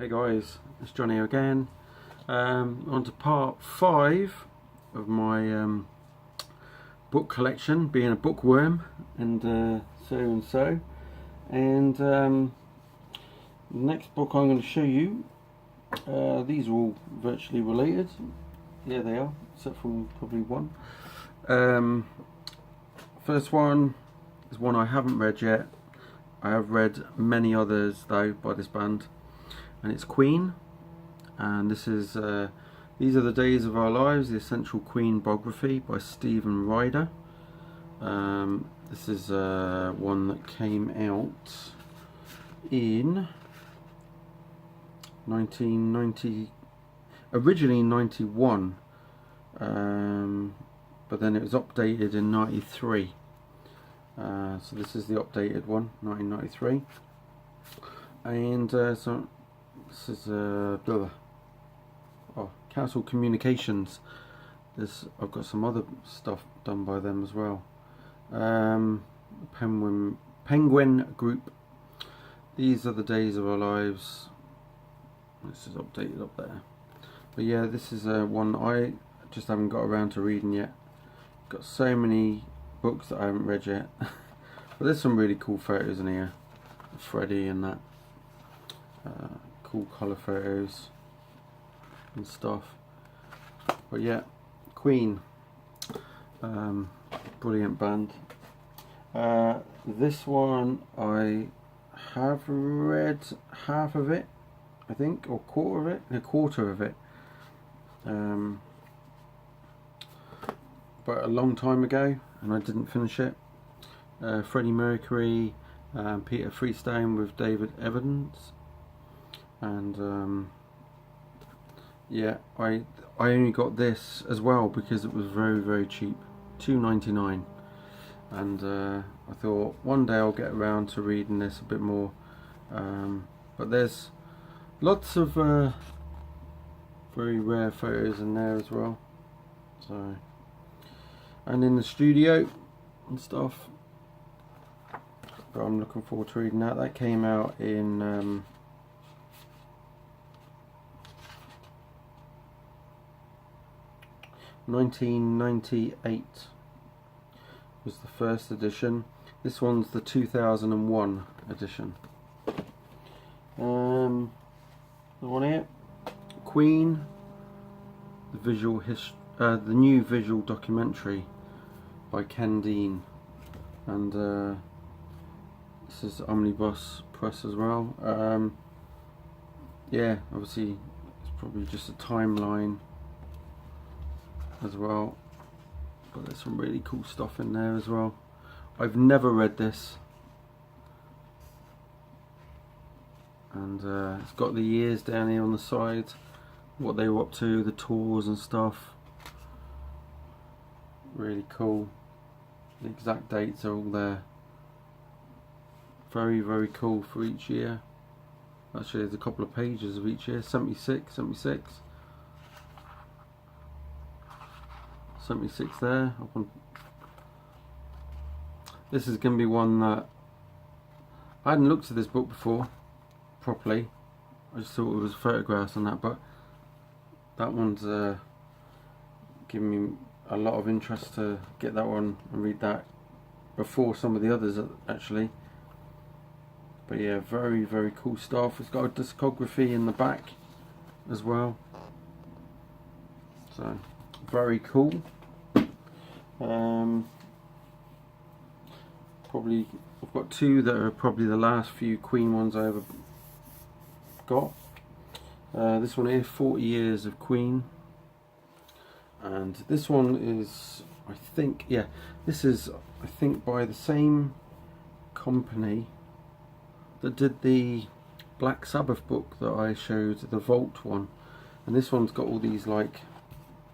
Hey guys, it's Johnny again. On to part 5 of my book collection, being a bookworm and so. And the next book I'm going to show you, these are all virtually related. Yeah, they are, except from probably one. First one is one I haven't read yet. I have read many others though by this band, and it's Queen, and this is These Are the Days of Our Lives, the Essential Queen Biography by Stephen Ryder. This is one that came out in 1990, originally 91, but then it was updated in 93. So this is the updated one, 1993, and so this is Council Communications. I've got some other stuff done by them as well. Penguin Group. These Are the Days of Our Lives. This is updated up there. But yeah, this is one I just haven't got around to reading yet. Got so many books that I haven't read yet. But there's some really cool photos in here. Freddie and that. Cool colour photos and stuff. But yeah, Queen. Brilliant band. This one I have read half of it, I think, or a quarter of it. But a long time ago, and I didn't finish it. Freddie Mercury, Peter Freestone with David Evans, and yeah, I only got this as well because it was very cheap, $2.99, and I thought one day I'll get around to reading this a bit more. But there's lots of very rare photos in there as well. So, and in the studio and stuff. But I'm looking forward to reading that. That came out in 1998 was the first edition. This one's the 2001 edition. The one here, Queen, the new visual documentary by Ken Dean, and this is Omnibus Press as well. Yeah, obviously it's probably just a timeline as well, but there's some really cool stuff in there as well. I've never read this, and it's got the years down here on the side, what they were up to, the tours and stuff. Really cool. The exact dates are all there. Very cool for each year. Actually, there's a couple of pages of each year. 76 there. This is going to be one that I hadn't looked at this book before properly. I just thought it was photographs and that, but that one's giving me a lot of interest to get that one and read that before some of the others actually. But yeah, very cool stuff. It's got a discography in the back as well, so very cool. Probably I've got two that are probably the last few Queen ones I ever got. This one here, 40 Years of Queen, and this one is, I think, yeah, this is, I think, by the same company that did the Black Sabbath book that I showed, the Vault one. And this one's got all these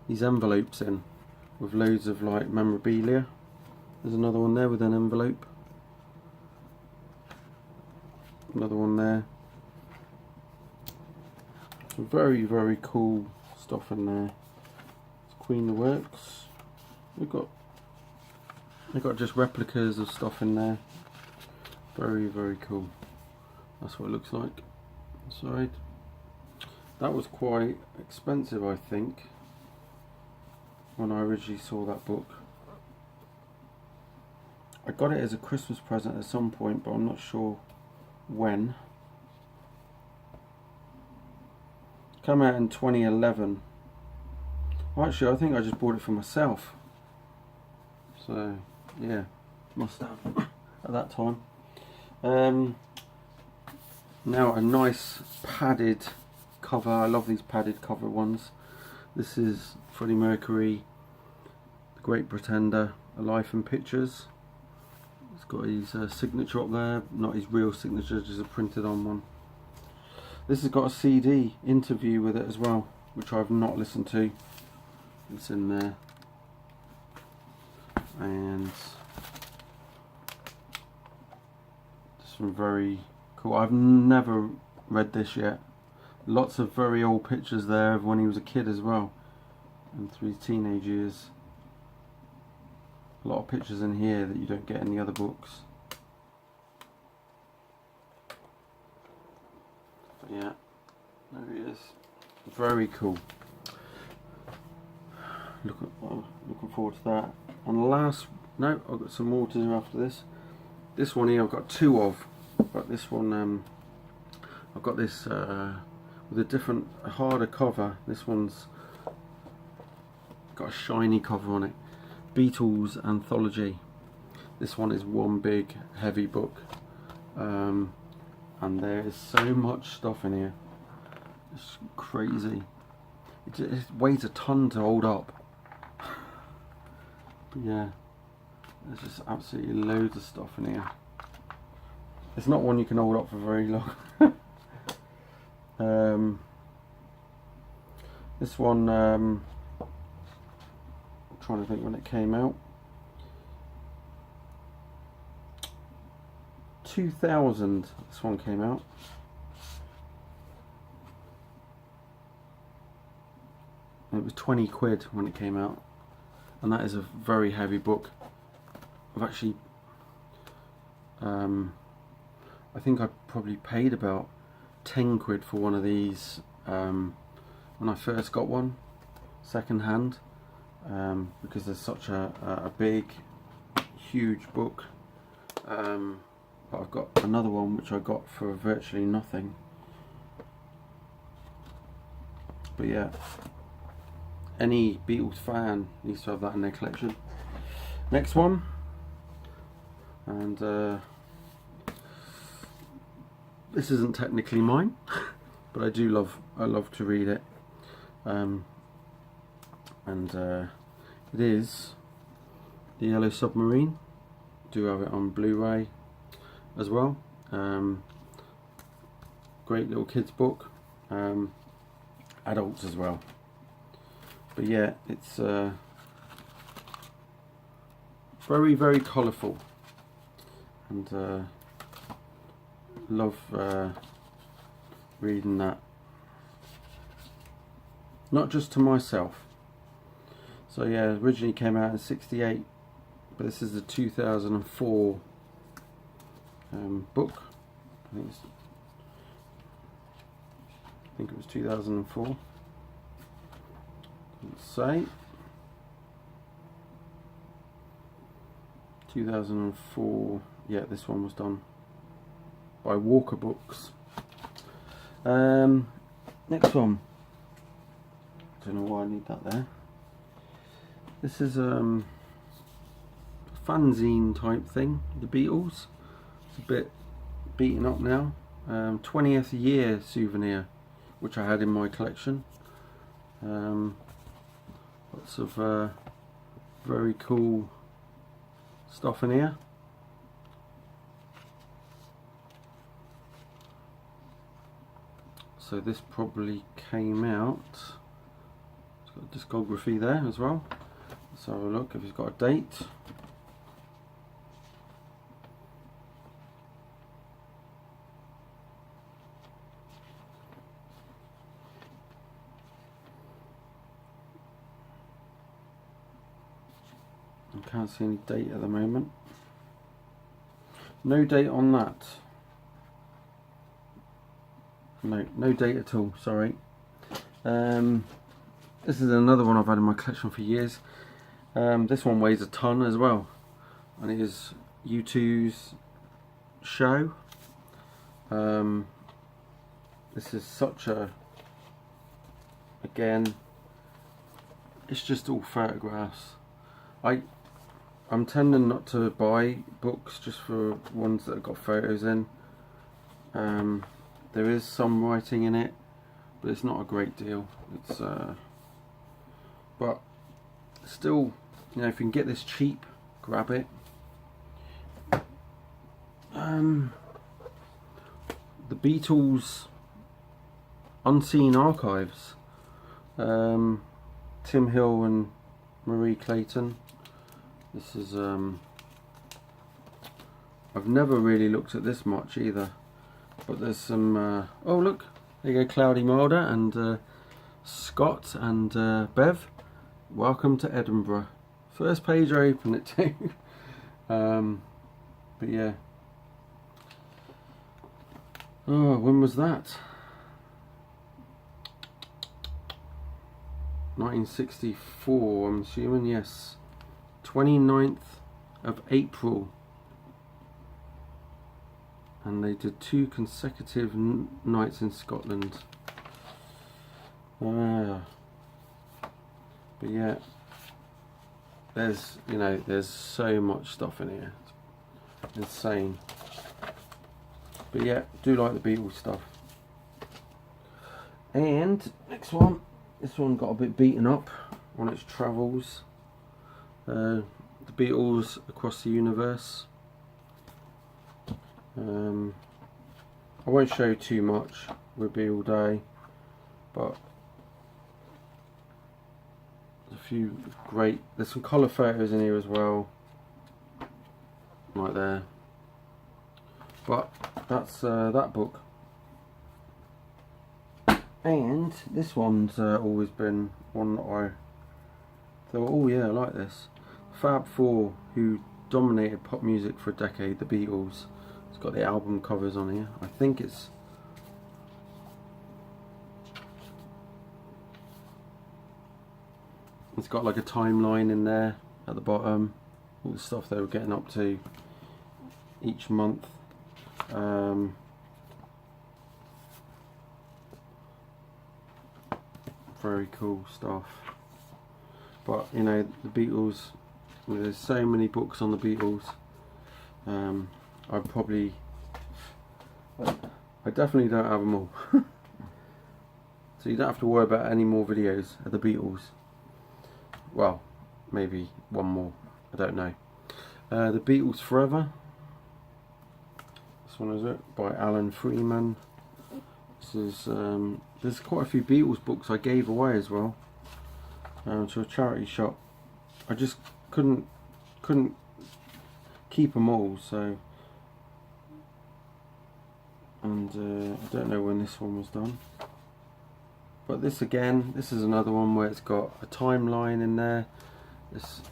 these envelopes in with loads of memorabilia. There's another one there with an envelope. Another one there. Some very cool stuff in there. It's Queen the Works. They've got just replicas of stuff in there. Very cool. That's what it looks like inside. That was quite expensive, I think, when I originally saw that book. I got it as a Christmas present at some point, but I'm not sure when. Came out in 2011. Actually, I think I just bought it for myself. So, yeah, must have at that time. Now a nice padded cover. I love these padded cover ones. This is Freddie Mercury, The Great Pretender, A Life in Pictures. It's got his signature up there, not his real signature, just a printed on one. This has got a CD interview with it as well, which I've not listened to. It's in there. And some very cool. I've never read this yet. Lots of very old pictures there of when he was a kid as well, and through his teenage years. A lot of pictures in here that you don't get in the other books. But yeah, there he is. Very cool. Looking forward to that. And last, no, I've got some more to do after this. This one here I've got two of, but this one I've got this with a different, harder cover. This one's got a shiny cover on it. Beatles anthology. This one is one big heavy book, and there is so much stuff in here. It's crazy. It weighs a ton to hold up. But yeah, there's just absolutely loads of stuff in here. It's not one you can hold up for very long. This one, I'm trying to think when it came out. 2000, this one came out. And it was 20 quid when it came out. And that is a very heavy book. I've actually, I think I probably paid about 10 quid for one of these when I first got one, second hand, because there's such a big, huge book. But I've got another one which I got for virtually nothing. But yeah, any Beatles fan needs to have that in their collection. Next one, and this isn't technically mine, but I love to read it, and it is The Yellow Submarine. Do have it on Blu-ray as well. Great little kids book, adults as well. But yeah, it's very, very colourful, and love reading that. Not just to myself. So yeah, originally came out in '68, but this is the 2004 book. I think it was 2004. Let's say 2004. Yeah, this one was done by Walker Books. Next one. I don't know why I need that there. This is a fanzine type thing. The Beatles. It's a bit beaten up now. 20th year souvenir, which I had in my collection. Lots of very cool stuff in here. So this probably came out. It's got a discography there as well. Let's have a look if it's got a date. I can't see any date at the moment. No date on that. No date at all, sorry. This is another one I've had in my collection for years. This one weighs a ton as well, and it is U2's Show. This is such a, again, it's just all photographs. I'm tending not to buy books just for ones that have got photos in. There is some writing in it, but it's not a great deal. It's but still, you know, if you can get this cheap, grab it. The Beatles Unseen Archives, Tim Hill and Marie Clayton. This is I've never really looked at this much either, but there's some oh look, there you go, Cloudy Mulder and Scott and Bev. Welcome to Edinburgh. First page I open it to. But yeah. Oh, when was that? 1964, I'm assuming, yes. 29th of April. And they did 2 consecutive nights in Scotland. But yeah, there's, you know, there's so much stuff in here. It's insane. But yeah, do like the Beatles stuff. And next one, this one got a bit beaten up on its travels. The Beatles Across the Universe. I won't show too much, we'll be all day, but there's a few great, there's some colour photos in here as well, right there. But that's that book. And this one's always been one that I thought, oh yeah, I like this. Fab Four, who dominated pop music for a decade, the Beatles. It's got the album covers on here. I think it's got like a timeline in there at the bottom, all the stuff they were getting up to each month. Very cool stuff. But you know, the Beatles, there's so many books on the Beatles. I definitely don't have them all. So you don't have to worry about any more videos of the Beatles. Well, maybe one more, I don't know. The Beatles Forever. This one is it, by Alan Freeman. This is there's quite a few Beatles books I gave away as well, to a charity shop. I just couldn't keep them all, so, and I don't know when this one was done. But this again, this is another one where it's got a timeline in there. It's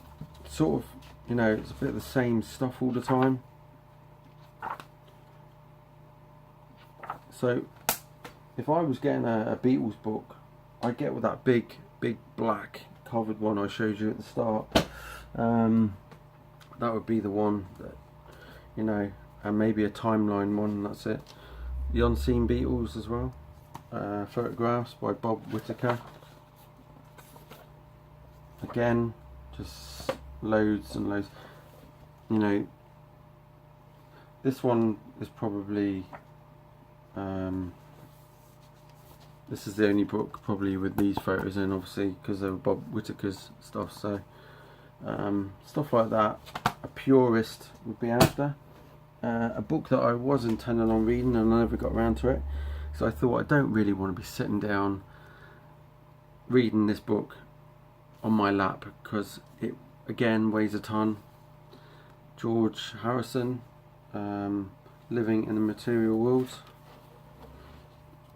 sort of, you know, it's a bit of the same stuff all the time. So if I was getting a Beatles book, I'd get with that big black covered one I showed you at the start. That would be the one that, you know, and maybe a timeline one, and that's it. The Unseen Beatles as well. Photographs by Bob Whittaker. Again, just loads and loads. You know, this one is probably this is the only book probably with these photos in, obviously, because they were Bob Whittaker's stuff. So stuff like that, a purist would be after. A book that I was intending on reading and I never got around to it, so I thought, I don't really want to be sitting down reading this book on my lap, because it again weighs a ton. George Harrison, Living in the Material World.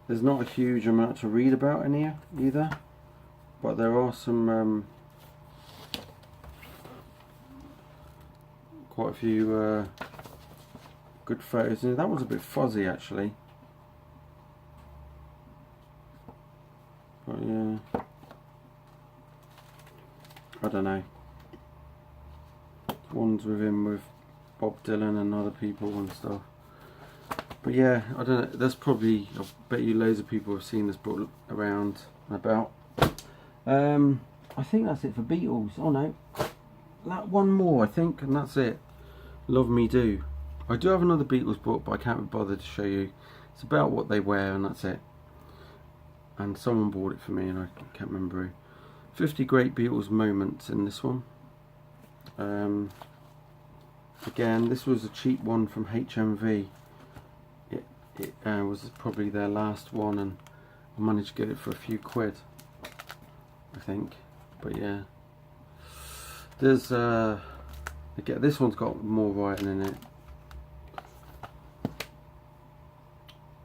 There's not a huge amount to read about in here either, but there are some quite a few good photos in here. That one's a bit fuzzy actually. But yeah, I don't know. One's with him with Bob Dylan and other people and stuff. But yeah, I don't know. That's probably, I bet you loads of people have seen this book around and about. I think that's it for Beatles. Oh no, that one more I think, and that's it. Love Me Do. I do have another Beatles book, but I can't be bothered to show you. It's about what they wear, and that's it. And someone bought it for me, and I can't remember who. 50 great Beatles moments in this one. Again, this was a cheap one from HMV. It was probably their last one, and I managed to get it for a few quid, I think. But yeah, there's again, this one's got more writing in it.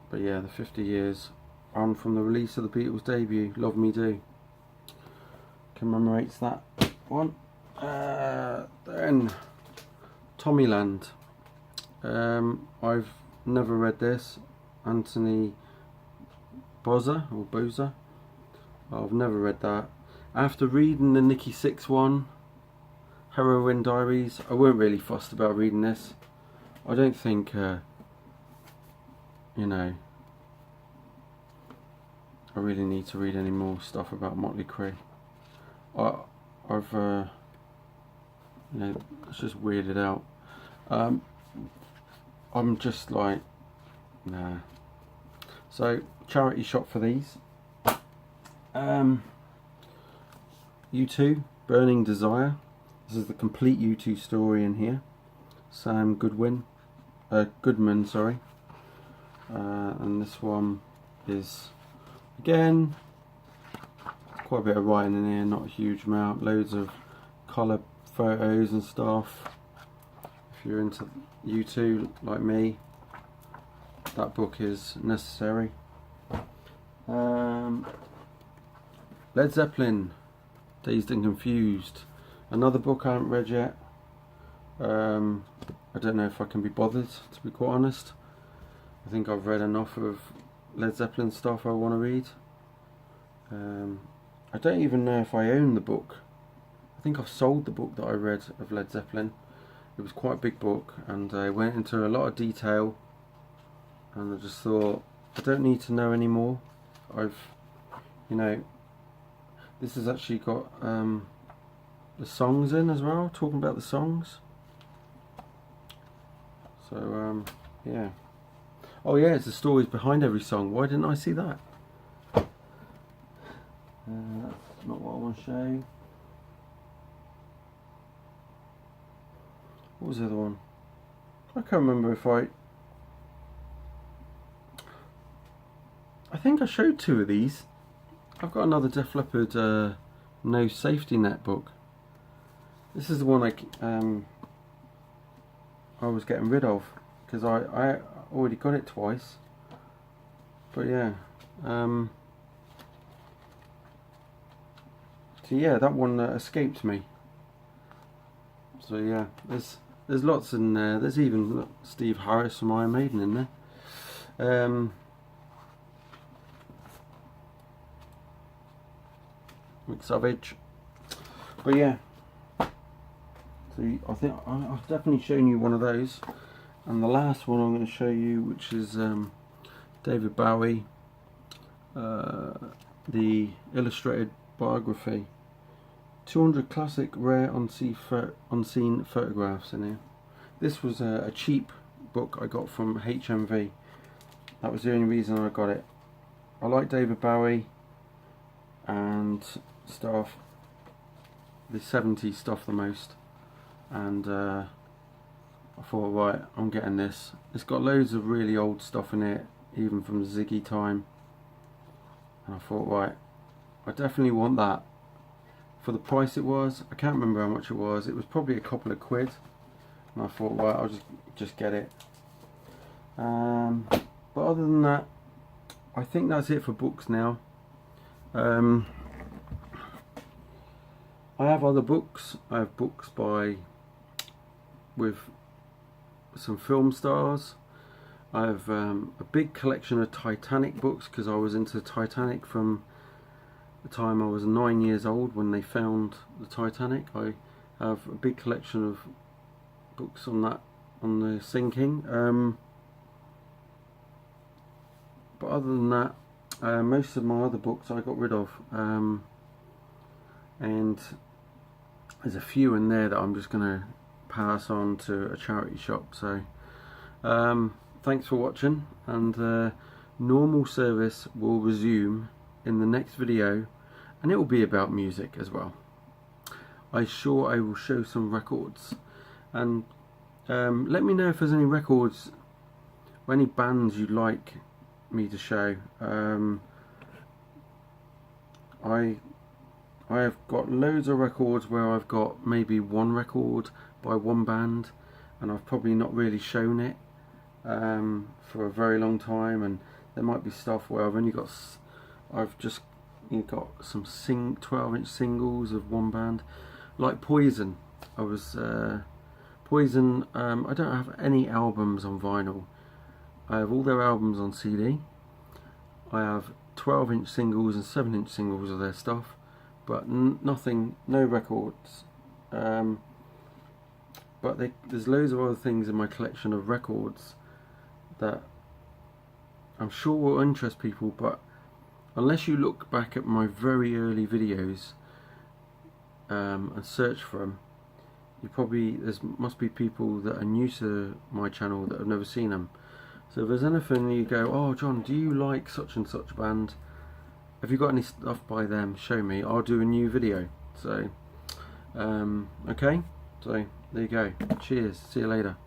But yeah, the 50 years on from the release of the Beatles' debut, Love Me Do, commemorates that one. Then Tommyland. I've never read this. Anthony Bozza or Boza. I've never read that. After reading the Nikki Sixx one, Heroin Diaries, I weren't really fussed about reading this. I don't think, you know, I really need to read any more stuff about Motley Crue. I've, you know, it's just weirded out. I'm just like, nah. So, charity shop for these. U2, Burning Desire. This is the complete U2 story in here. Sam Goodman, sorry. And this one is, again, quite a bit of writing in here, not a huge amount. Loads of colour photos and stuff. If you're into U2 like me, that book is necessary. Led Zeppelin, Dazed and Confused. Another book I haven't read yet. I don't know if I can be bothered, to be quite honest. I think I've read enough of Led Zeppelin stuff I want to read. I don't even know if I own the book. I think I've sold the book that I read of Led Zeppelin. It was quite a big book, and I went into a lot of detail, and I just thought, I don't need to know anymore. You know, this has actually got the songs in as well, talking about the songs. So yeah. Oh yeah, it's the stories behind every song. Why didn't I see that? That's not what I want to show you. What was the other one? I can't remember if I think I showed two of these. I've got another Def Leppard No Safety Net book. This is the one I was getting rid of because I already got it twice. But yeah, so yeah, that one escaped me. So yeah, there's lots in there. There's even Steve Harris from Iron Maiden in there. Rick Savage. But yeah, so I think I've definitely shown you one of those. And the last one I'm going to show you, which is David Bowie, the illustrated biography. 200 classic rare unseen photographs in here. This was a cheap book I got from HMV. That was the only reason I got it. I like David Bowie and stuff, the 70s stuff the most, and I thought, right, I'm getting this. It's got loads of really old stuff in it, even from Ziggy time, and I thought, right, I definitely want that. For the price it was, I can't remember how much it was. It was probably a couple of quid, and I thought, right, I'll just get it. But other than that, I think that's it for books now. I have other books. I have books with some film stars. I have a big collection of Titanic books because I was into Titanic from the time I was 9 years old when they found the Titanic. I have a big collection of books on that, on the sinking. But other than that, most of my other books I got rid of, and there's a few in there that I'm just going to pass on to a charity shop. So thanks for watching, and normal service will resume in the next video, and it will be about music as well. I will show some records, and let me know if there's any records or any bands you'd like me to show. I have got loads of records where I've got maybe one record by one band, and I've probably not really shown it for a very long time, and there might be stuff where I've just got some 12-inch singles of one band, like Poison. Poison, I don't have any albums on vinyl. I have all their albums on CD. I have 12-inch singles and 7-inch singles of their stuff, but nothing, no records. But there's loads of other things in my collection of records that I'm sure will interest people, but unless you look back at my very early videos and search for them, must be people that are new to my channel that have never seen them. So if there's anything you go, oh John, do you like such and such band? Have you got any stuff by them? Show me. I'll do a new video. So okay, so there you go. Cheers. See you later.